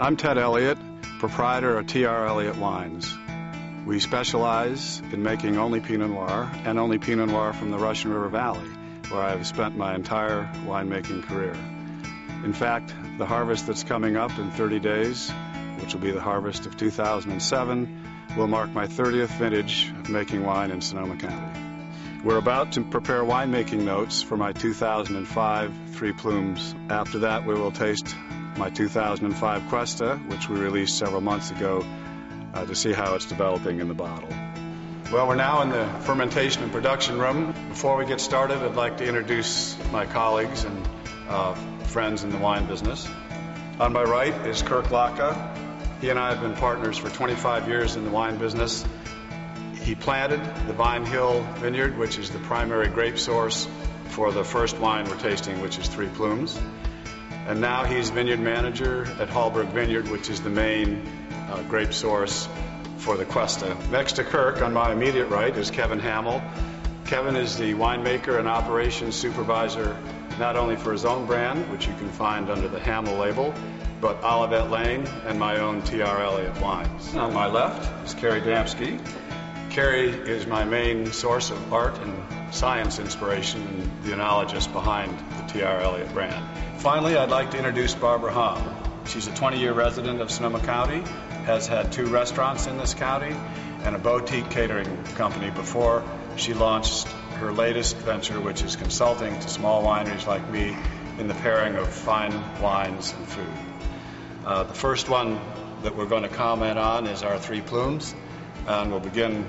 I'm Ted Elliott, proprietor of T.R. Elliott Wines. We specialize in making only Pinot Noir and only Pinot Noir from the Russian River Valley, where I have spent my entire winemaking career. In fact, the harvest that's coming up in 30 days, which will be the harvest of 2007, will mark my 30th vintage of making wine in Sonoma County. We're about to prepare winemaking notes for my 2005 Three Plumes. After that, we will taste my 2005 Cuesta, which we released several months ago, to see how it's developing in the bottle. Well, we're now in the fermentation and production room. Before we get started, I'd like to introduce my colleagues and friends in the wine business. On my right is Kirk Laka. He and I have been partners for 25 years in the wine business. He planted the Vine Hill Vineyard, which is the primary grape source for the first wine we're tasting, which is Three Plumes. And now he's vineyard manager at Hallberg Vineyard, which is the main grape source for the Cuesta. Next to Kirk, on my immediate right, is Kevin Hamill. Kevin is the winemaker and operations supervisor, not only for his own brand, which you can find under the Hamill label, but Olivet Lane and my own T.R. Elliott Wines. On my left is Carrie Damsky. Carrie is my main source of art and science inspiration and the enologist behind the T.R. Elliott brand. Finally, I'd like to introduce Barbara Hahn. She's a 20-year resident of Sonoma County, has had 2 restaurants in this county, and a boutique catering company before she launched her latest venture, which is consulting to small wineries like me in the pairing of fine wines and food. The first one that we're going to comment on is our Three Plumes, and we'll begin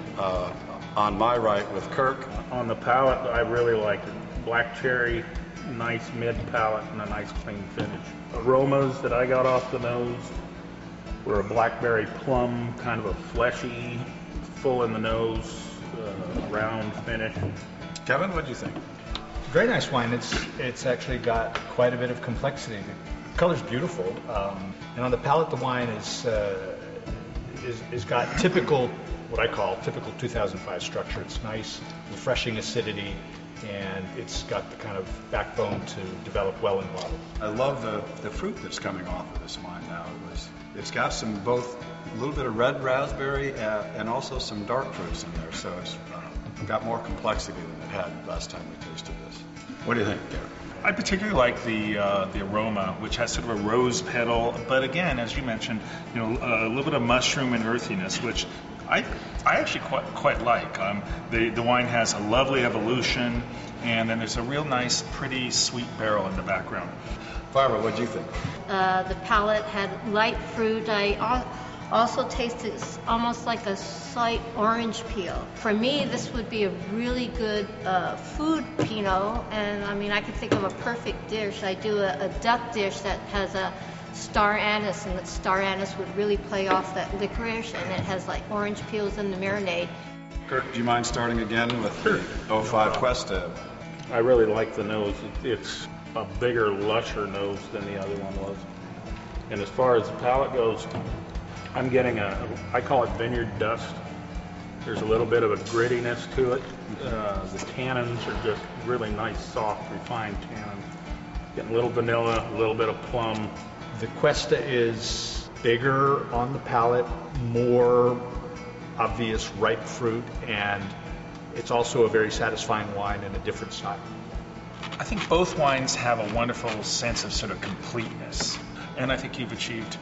on my right with Kirk. On the palate, I really like it. Black cherry, nice mid palate, and a nice clean finish. Aromas that I got off the nose were a blackberry plum, kind of a fleshy, full in the nose, round finish. Kevin, what do you think? Very nice wine. It's actually got quite a bit of complexity. The color's beautiful, and on the palate, the wine is got typical, what I call typical 2005 structure. It's nice, refreshing acidity, and it's got the kind of backbone to develop well in bottle. I love the fruit that's coming off of this wine now. It's got some both a little bit of red raspberry and also some dark fruits in there, so it's got more complexity than it had last time we tasted this. What do you think, Gary? I particularly like the aroma, which has sort of a rose petal, but again, as you mentioned, a little bit of mushroom and earthiness, which I actually quite like. The wine has a lovely evolution, and then there's a real nice, pretty, sweet barrel in the background. Barbara, what do you think? The palate had light fruit. I also tasted almost like a slight orange peel. For me, this would be a really good food Pinot, and I mean, I could think of a perfect dish. I do a duck dish that has a star anise, and that star anise would really play off that licorice, and it has like orange peels in the marinade. Kirk, do you mind starting again with the 05 Cuesta? I really like the nose. It's a bigger, lusher nose than the other one was. And as far as the palate goes, I'm getting I call it vineyard dust. There's a little bit of a grittiness to it. The tannins are just really nice, soft, refined tannins. Getting a little vanilla, a little bit of plum. The Cuesta is bigger on the palate, more obvious ripe fruit, and it's also a very satisfying wine in a different style. I think both wines have a wonderful sense of sort of completeness, and I think you've achieved,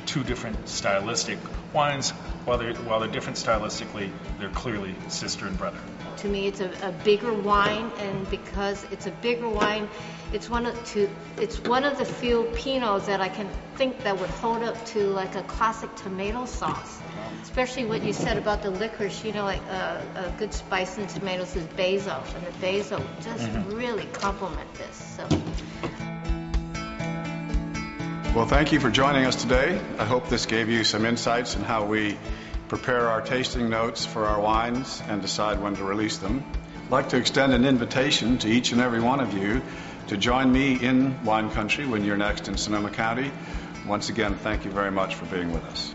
2 different stylistic wines. While they're different stylistically, they're clearly sister and brother. To me, it's a bigger wine, and because it's a bigger wine, it's one of the few Pinots that I can think that would hold up to like a classic tomato sauce. Especially what you said about the licorice, like a good spice in tomatoes is basil, and the basil just really complement this. So. Well, thank you for joining us today. I hope this gave you some insights in how we prepare our tasting notes for our wines and decide when to release them. I'd like to extend an invitation to each and every one of you to join me in wine country when you're next in Sonoma County. Once again, thank you very much for being with us.